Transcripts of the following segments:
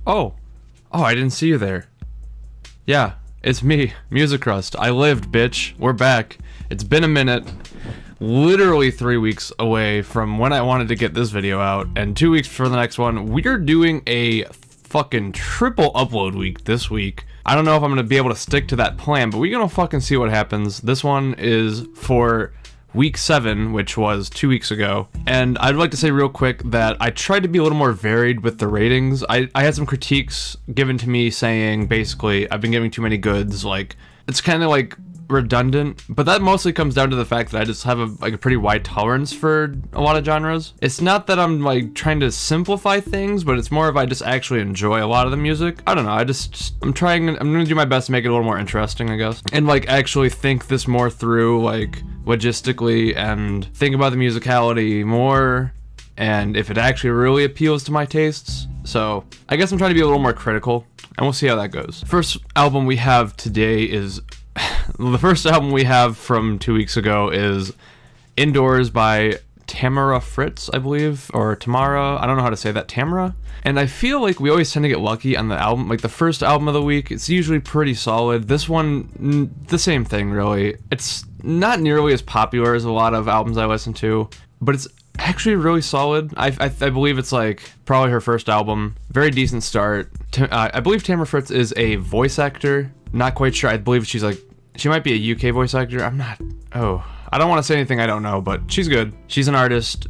Oh, I didn't see you there. Yeah, it's me, MusiCrust. I lived, bitch. We're back. It's been a minute. Literally 3 weeks away from when I wanted to get this video out, and 2 weeks for the next one. We're doing a fucking triple upload week this week. I don't know if I'm gonna be able to stick to that plan, but we're gonna fucking see what happens. This one is for week 7, which was 2 weeks ago. And I'd like to say real quick that I tried to be a little more varied with the ratings. I had some critiques given to me saying basically I've been giving too many goods, like it's kind of like redundant, but that mostly comes down to the fact that I just have a pretty wide tolerance for a lot of genres. It's not that I'm like trying to simplify things, but it's more of I just actually enjoy a lot of the music. I don't know, I'm gonna do my best to make it a little more interesting, I guess, and like actually think this more through, like logistically, and think about the musicality more and if it actually really appeals to my tastes. So I guess I'm trying to be a little more critical, and we'll see how that goes. First album we have today is the first album we have from 2 weeks ago is Indoors by Tamara Fritz, I believe, or Tamara, I don't know how to say that, Tamara? And I feel like we always tend to get lucky on the album, like the first album of the week, it's usually pretty solid. This one, the same thing really. It's not nearly as popular as a lot of albums I listen to, but it's actually really solid. I believe it's like probably her first album. Very decent start. I believe Tamara Fritz is a voice actor. Not quite sure. I believe she might be a UK voice actor. I don't want to say anything I don't know, but she's good. She's an artist,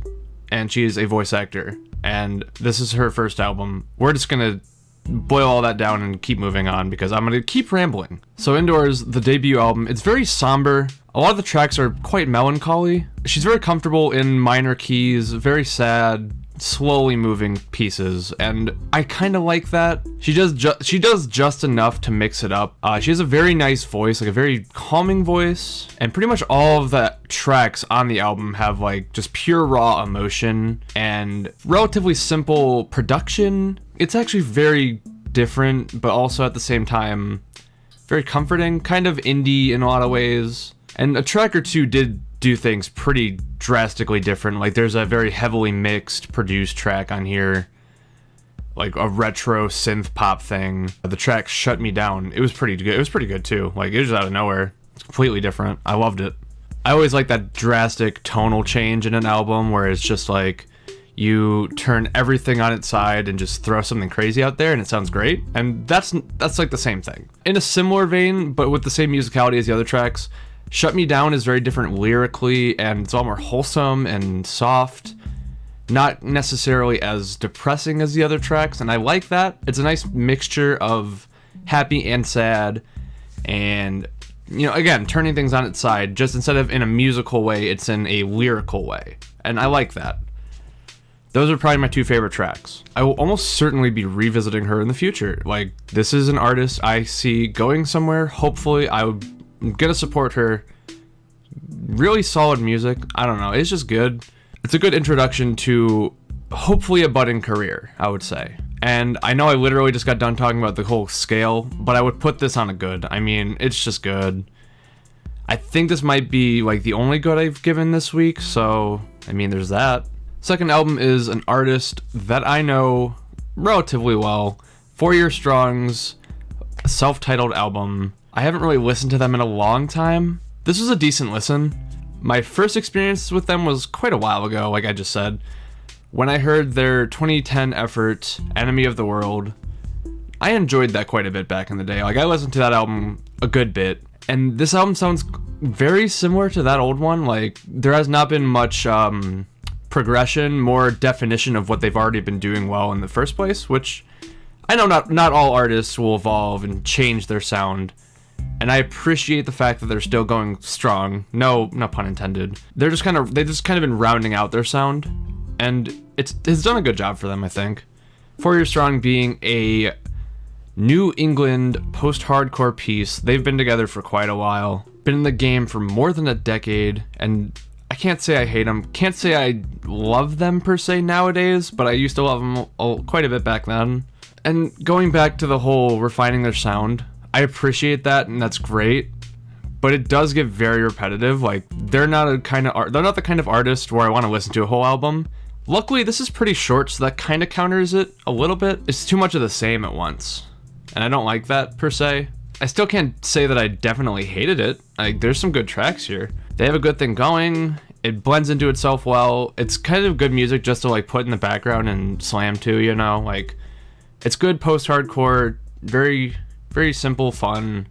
and she's a voice actor, and this is her first album. We're just gonna boil all that down and keep moving on because I'm gonna keep rambling. So Indoors, the debut album, it's very somber. A lot of the tracks are quite melancholy. She's very comfortable in minor keys, very sad, slowly moving pieces, and I kind of like that. She does just enough to mix it up. She has a very nice voice, like a very calming voice, and pretty much all of the tracks on the album have like just pure raw emotion and relatively simple production. It's actually very different, but also at the same time very comforting, kind of indie in a lot of ways. And a track or two did do things pretty drastically different. Like there's a very heavily mixed produced track on here, like a retro synth pop thing. The track Shut Me Down, it was pretty good. It was pretty good too. Like it was out of nowhere. It's completely different. I loved it. I always like that drastic tonal change in an album where it's just like you turn everything on its side and just throw something crazy out there and it sounds great. And that's like the same thing. In a similar vein, but with the same musicality as the other tracks, Shut Me Down is very different lyrically, and it's all more wholesome and soft, not necessarily as depressing as the other tracks, and I like that. It's a nice mixture of happy and sad, and, you know, again, turning things on its side, just instead of in a musical way, it's in a lyrical way, and I like that. Those are probably my two favorite tracks. I will almost certainly be revisiting her in the future. Like, this is an artist I see going somewhere. Hopefully, I'm gonna support her. Really solid music. I don't know, it's just good. It's a good introduction to hopefully a budding career, I would say. And I know I literally just got done talking about the whole scale, but I would put this on a good. I mean, it's just good. I think this might be like the only good I've given this week, so I mean, there's that. Second album is an artist that I know relatively well, 4 Year Strong's self-titled album. I haven't really listened to them in a long time. This was a decent listen. My first experience with them was quite a while ago, like I just said. When I heard their 2010 effort, Enemy of the World, I enjoyed that quite a bit back in the day. Like, I listened to that album a good bit, and this album sounds very similar to that old one. Like, there has not been much progression, more definition of what they've already been doing well in the first place, which I know not all artists will evolve and change their sound. And I appreciate the fact that they're still going strong. No pun intended. They've just kind of been rounding out their sound, and it's done a good job for them, I think. 4 Year Strong being a New England post-hardcore piece. They've been together for quite a while. Been in the game for more than a decade, and I can't say I hate them. Can't say I love them per se nowadays, but I used to love them quite a bit back then. And going back to the whole refining their sound, I appreciate that, and that's great, but it does get very repetitive. Like, they're not the kind of artist where I want to listen to a whole album. Luckily, this is pretty short, so that kind of counters it a little bit. It's too much of the same at once, and I don't like that per se. I still can't say that I definitely hated it. Like, there's some good tracks here. They have a good thing going. It blends into itself well. It's kind of good music just to like put in the background and slam to, you know? Like, it's good post-hardcore, very, very simple, fun,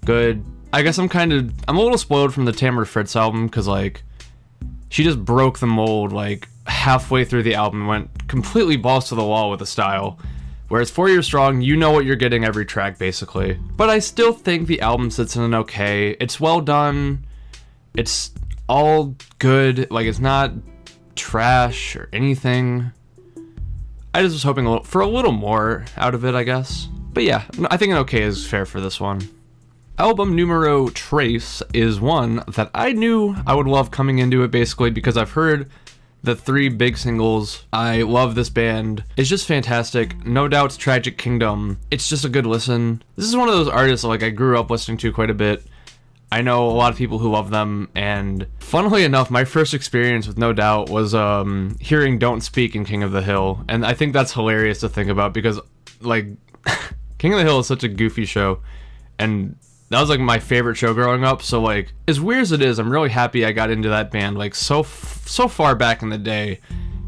good. I guess I'm a little spoiled from the Tamara Fritz album, because like, she just broke the mold like halfway through the album, went completely balls to the wall with the style. Whereas 4 Years Strong, you know what you're getting every track, basically. But I still think the album sits in an okay. It's well done. It's all good. Like, it's not trash or anything. I just was hoping for a little more out of it, I guess. But yeah, I think an okay is fair for this one. Album numero tres is one that I knew I would love coming into it, basically, because I've heard the 3 big singles. I love this band. It's just fantastic. No Doubt's Tragic Kingdom. It's just a good listen. This is one of those artists like I grew up listening to quite a bit. I know a lot of people who love them, and funnily enough, my first experience with No Doubt was hearing Don't Speak in King of the Hill, and I think that's hilarious to think about, because like King of the Hill is such a goofy show, and that was like my favorite show growing up. So like, as weird as it is, I'm really happy I got into that band like so far back in the day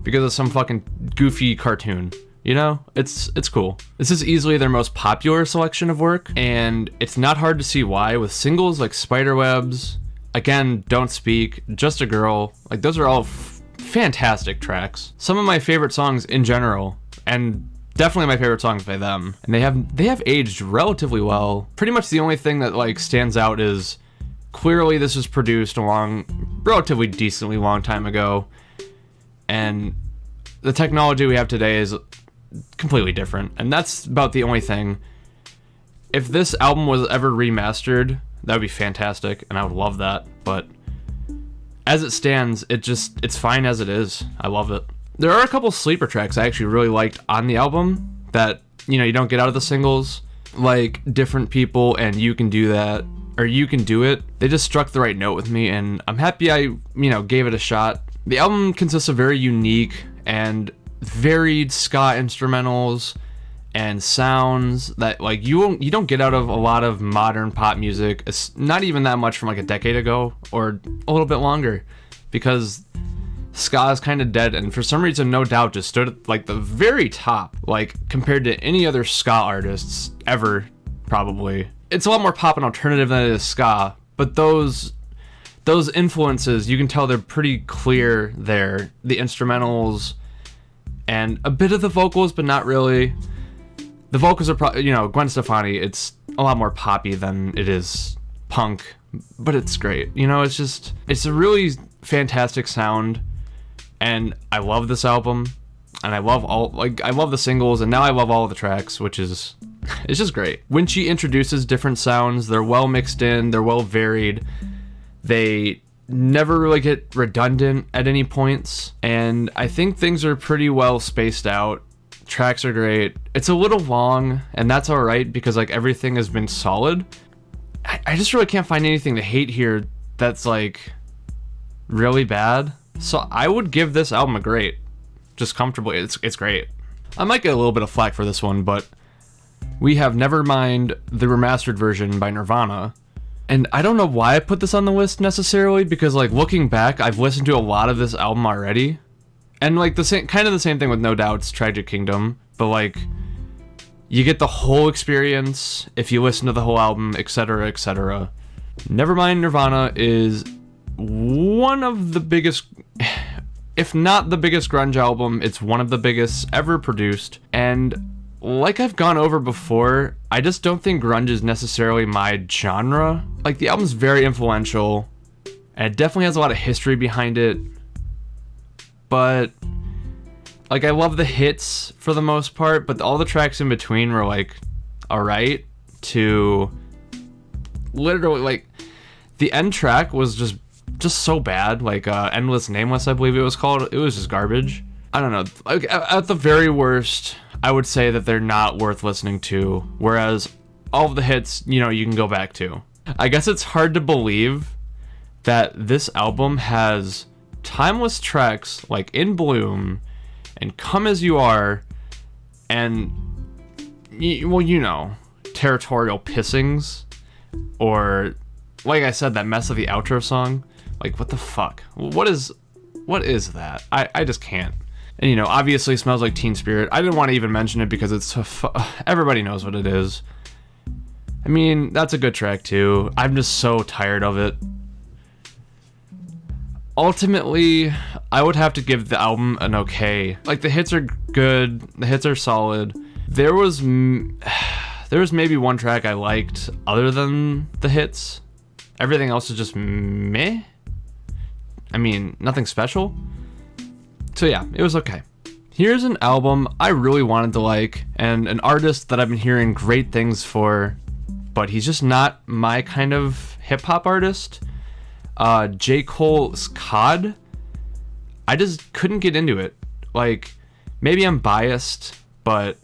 because of some fucking goofy cartoon. You know, it's cool. This is easily their most popular selection of work, and it's not hard to see why, with singles like Spiderwebs, again, Don't Speak, Just a Girl. Like, those are all fantastic tracks. Some of my favorite songs in general, and definitely my favorite songs by them. And they have aged relatively well. Pretty much the only thing that like stands out is clearly this was produced a relatively decently long time ago, and the technology we have today is completely different, and that's about the only thing. If this album was ever remastered, that would be fantastic, and I would love that. But as it stands, it's fine as it is. I love it. There are a couple sleeper tracks I actually really liked on the album that, you know, you don't get out of the singles, like Different People and You Can Do That, or You Can Do It. They just struck the right note with me, and I'm happy I, gave it a shot. The album consists of very unique and varied ska instrumentals and sounds that like you don't get out of a lot of modern pop music. It's not even that much from like a decade ago or a little bit longer, because ska is kind of dead, and for some reason No Doubt just stood at like the very top, like compared to any other ska artists ever. Probably it's a lot more pop and alternative than it is ska, but those influences, you can tell they're pretty clear there. The instrumentals and a bit of the vocals, but not really. The vocals are probably, Gwen Stefani, it's a lot more poppy than it is punk, but it's great. It's a really fantastic sound, and I love this album, and I love the singles, and now I love all of the tracks, which is, it's just great. When she introduces different sounds, they're well mixed in, they're well varied, they never really get redundant at any points, and I think things are pretty well spaced out. Tracks are great. It's a little long, and that's alright, because like everything has been solid. I just really can't find anything to hate here that's like really bad, so I would give this album a great. Just comfortably, it's great. I might get a little bit of flack for this one, but we have Nevermind, the remastered version by Nirvana. And I don't know why I put this on the list necessarily, because like looking back, I've listened to a lot of this album already. And like the same thing with No Doubt's Tragic Kingdom, but like you get the whole experience if you listen to the whole album, etc., etc. Nevermind Nirvana is one of the biggest, if not the biggest grunge album, it's one of the biggest ever produced. And like I've gone over before, I just don't think grunge is necessarily my genre. Like, the album's very influential, and it definitely has a lot of history behind it, but like I love the hits for the most part, but all the tracks in between were like alright, to literally like the end track was just so bad, like Endless Nameless, I believe it was called. It was just garbage. I don't know, like at the very worst, I would say that they're not worth listening to, whereas all of the hits, you can go back to. I guess it's hard to believe that this album has timeless tracks like In Bloom and Come As You Are and, well, you know, Territorial Pissings, or, like I said, that mess of the outro song. Like, what the fuck? What is that? I just can't. And, you know, obviously Smells Like Teen Spirit. I didn't want to even mention it because it's everybody knows what it is. I mean, that's a good track too. I'm just so tired of it. Ultimately, I would have to give the album an okay. Like, the hits are good, the hits are solid. There was maybe one track I liked other than the hits. Everything else is just meh. I mean, nothing special. So yeah, it was okay. Here's an album I really wanted to like, and an artist that I've been hearing great things for, but he's just not my kind of hip-hop artist. J. Cole's COD. I just couldn't get into it. Like, maybe I'm biased, but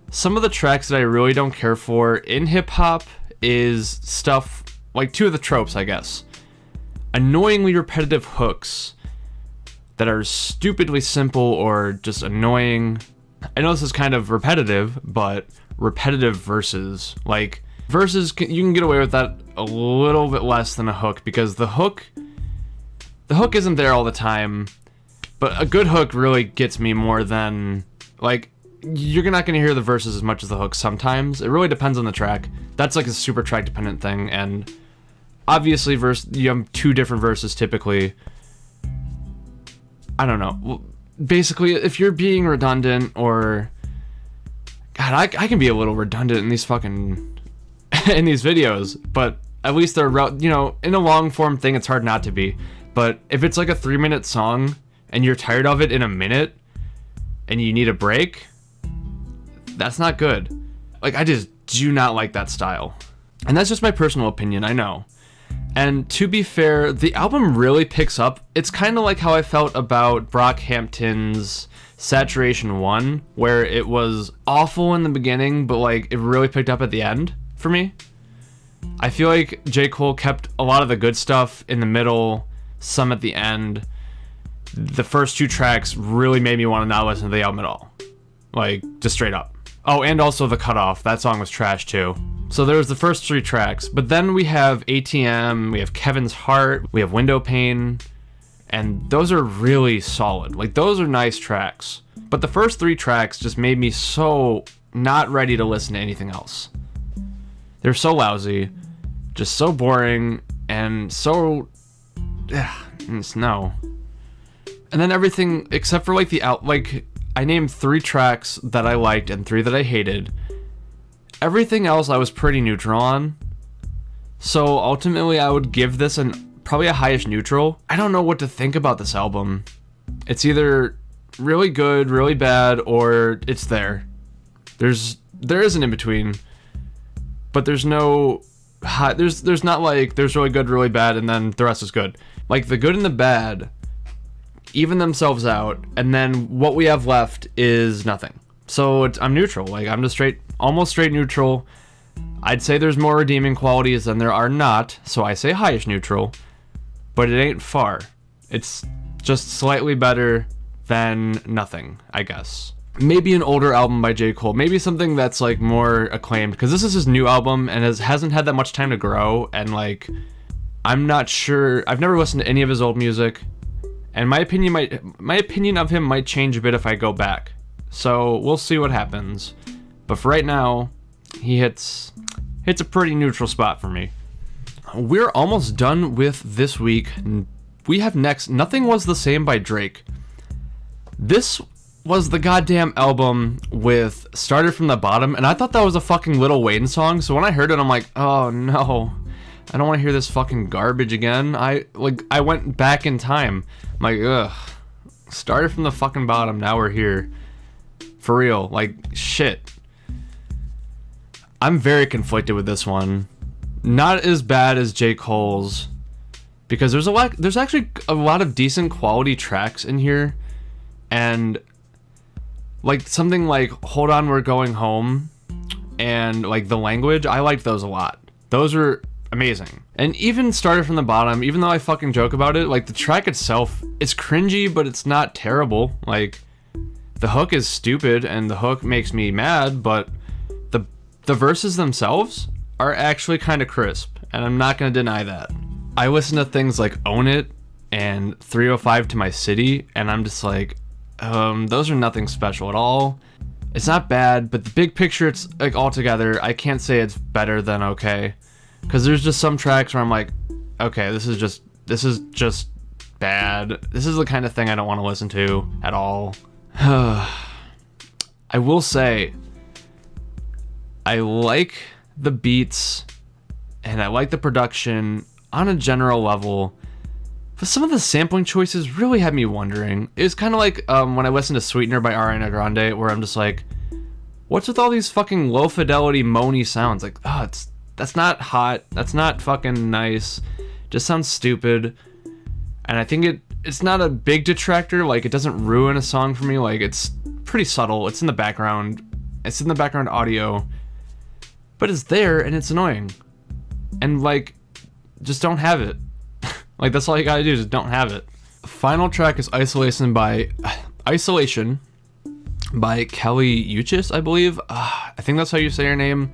some of the tracks that I really don't care for in hip-hop is stuff, like two of the tropes, I guess. Annoyingly repetitive hooks that are stupidly simple or just annoying. I know this is kind of repetitive, but repetitive verses. Like, verses, you can get away with that a little bit less than a hook, because the hook isn't there all the time, but a good hook really gets me more than, like, you're not going to hear the verses as much as the hook sometimes. It really depends on the track. That's like a super track dependent thing, and obviously you have two different verses typically. I don't know. Well, basically, if you're being redundant, or God, I can be a little redundant in these fucking in these videos, but at least they're, you know, in a long form thing, it's hard not to be. But if it's like a 3-minute song and you're tired of it in a minute and you need a break, that's not good. Like, I just do not like that style. And that's just my personal opinion, I know. And to be fair, the album really picks up. It's kind of like how I felt about Brockhampton's Saturation 1, where it was awful in the beginning, but like it really picked up at the end for me. I feel like J. Cole kept a lot of the good stuff in the middle, some at the end. The first two tracks really made me want to not listen to the album at all. Like, just straight up. Oh, and also The Cutoff. That song was trash too. So there was the first three tracks, but then we have ATM, we have Kevin's Heart, we have Window Pane, and those are really solid. Like, those are nice tracks. But the first three tracks just made me so not ready to listen to anything else. They're so lousy, just so boring, and so... no. And then everything, except for like I named 3 tracks that I liked and 3 that I hated. Everything else I was pretty neutral on. So ultimately I would give this probably a highish neutral. I don't know what to think about this album. It's either really good, really bad, or it's there. There is an in between, but there's no high, there's not like there's really good, really bad, and then the rest is good. Like, the good and the bad even themselves out, and then what we have left is nothing. So I'm neutral. Like, I'm just almost straight neutral. I'd say there's more redeeming qualities than there are not, so I say highish neutral, but it ain't far. It's just slightly better than nothing, I guess. Maybe an older album by J. Cole, maybe something that's like more acclaimed, because this is his new album and hasn't had that much time to grow, and like, I'm not sure. I've never listened to any of his old music, and my opinion of him might change a bit if I go back. So we'll see what happens. But for right now, he hits a pretty neutral spot for me. We're almost done with this week. We have next Nothing Was the Same by Drake. This was the goddamn album with Started From the Bottom, and I thought that was a fucking Lil Wayne song, so when I heard it, I'm like, oh no, I don't want to hear this fucking garbage again. I went back in time. I'm like, ugh, Started From the fucking Bottom, now we're here. For real, like, shit. I'm very conflicted with this one. Not as bad as J. Cole's, because there's actually a lot of decent quality tracks in here, and like something like Hold On We're Going Home and like The Language, I liked those a lot. Those are amazing. And even started from the bottom, even though I fucking joke about it, like the track itself, it's cringy, but it's not terrible. Like the hook is stupid and the hook makes me mad, but the verses themselves are actually kind of crisp, and I'm not going to deny that. I listen to things like Own It and 305 to My City, and I'm just like, those are nothing special at all. It's not bad, but the big picture, it's like altogether, I can't say it's better than okay. Because there's just some tracks where I'm like, okay, this is just bad. This is the kind of thing I don't want to listen to at all. I will say, I like the beats and I like the production on a general level, but some of the sampling choices really had me wondering. It was kind of like when I listened to Sweetener by Ariana Grande, where I'm just like, what's with all these fucking low fidelity moany sounds? Like, that's not hot, that's not fucking nice, just sounds stupid. And I think it's not a big detractor, like it doesn't ruin a song for me, like it's pretty subtle, it's in the background audio, but it's there and it's annoying. And like, just don't have it. Like that's all you gotta do, just don't have it. Final track is Isolation by Kelly Uchis, I believe. I think that's how you say her name.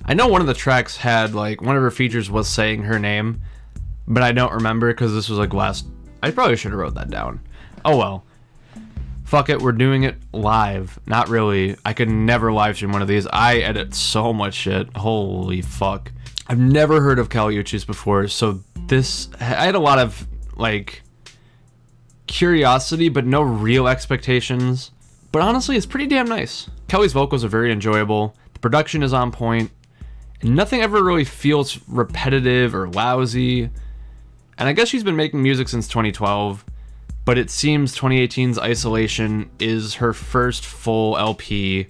I know one of the tracks had like one of her features was saying her name, but I don't remember because this was like I probably should have wrote that down. Oh well. Fuck it, we're doing it live. Not really. I could never live stream one of these. I edit so much shit. Holy fuck. I've never heard of Kelly Uchis before, so I had a lot of like curiosity but no real expectations. But honestly, it's pretty damn nice. Kelly's vocals are very enjoyable. The production is on point. And nothing ever really feels repetitive or lousy. And I guess she's been making music since 2012. But it seems 2018's Isolation is her first full LP,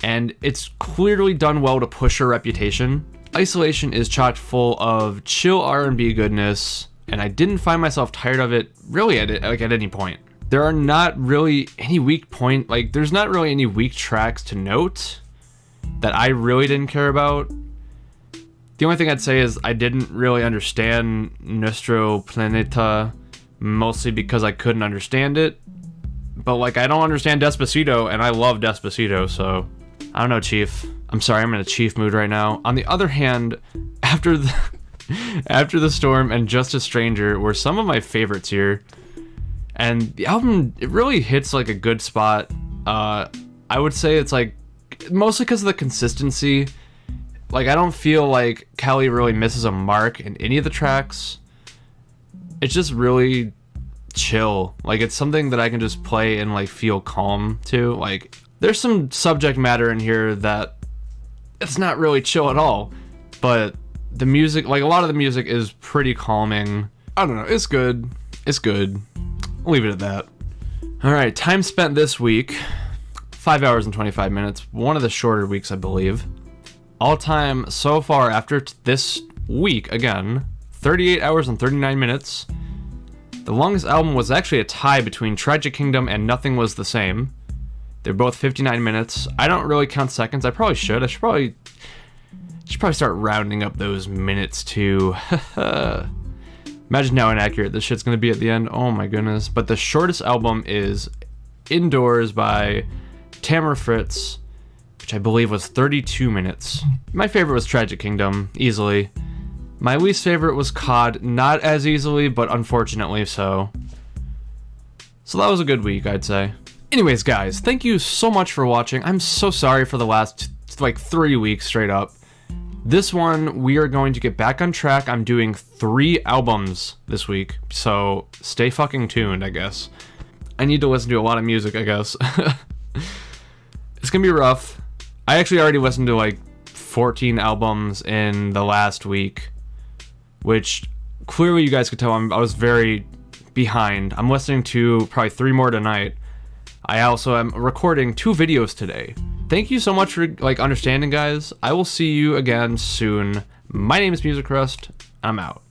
and it's clearly done well to push her reputation. Isolation is chock full of chill R&B goodness, and I didn't find myself tired of it really at any point. There are not really any there's not really any weak tracks to note that I really didn't care about. The only thing I'd say is I didn't really understand Nuestro Planeta, mostly because I couldn't understand it. But like, I don't understand Despacito, and I love Despacito, so I don't know, Chief. I'm sorry, I'm in a Chief mood right now. On the other hand, After the Storm and Just a Stranger were some of my favorites here. And the album, it really hits like a good spot. I would say it's like, mostly because of the consistency. Like, I don't feel like Kelly really misses a mark in any of the tracks. It's just really chill. Like, it's something that I can just play and like feel calm to. Like, there's some subject matter in here that it's not really chill at all, but the music, like a lot of the music, is pretty calming. I don't know, it's good. I'll leave it at that. Alright, time spent this week, 5 hours and 25 minutes, one of the shorter weeks, I believe. All time so far after this week, again, 38 hours and 39 minutes. The longest album was actually a tie between Tragic Kingdom and Nothing Was the Same. They're both 59 minutes. I don't really count seconds. I probably should. I should probably start rounding up those minutes too. Imagine how inaccurate this shit's gonna be at the end. Oh my goodness. But the shortest album is Indoors by Tamara Fritz, which I believe was 32 minutes. My favorite was Tragic Kingdom, easily. My least favorite was COD, not as easily, but unfortunately so. So that was a good week, I'd say. Anyways, guys, thank you so much for watching. I'm so sorry for the last, 3 weeks straight up. This one, we are going to get back on track. I'm doing 3 albums this week, so stay fucking tuned, I guess. I need to listen to a lot of music, I guess. It's gonna be rough. I actually already listened to 14 albums in the last week, which clearly you guys could tell I was very behind. I'm listening to probably 3 more tonight. I also am recording 2 videos today. Thank you so much for understanding, guys. I will see you again soon. My name is MusiCrust. I'm out.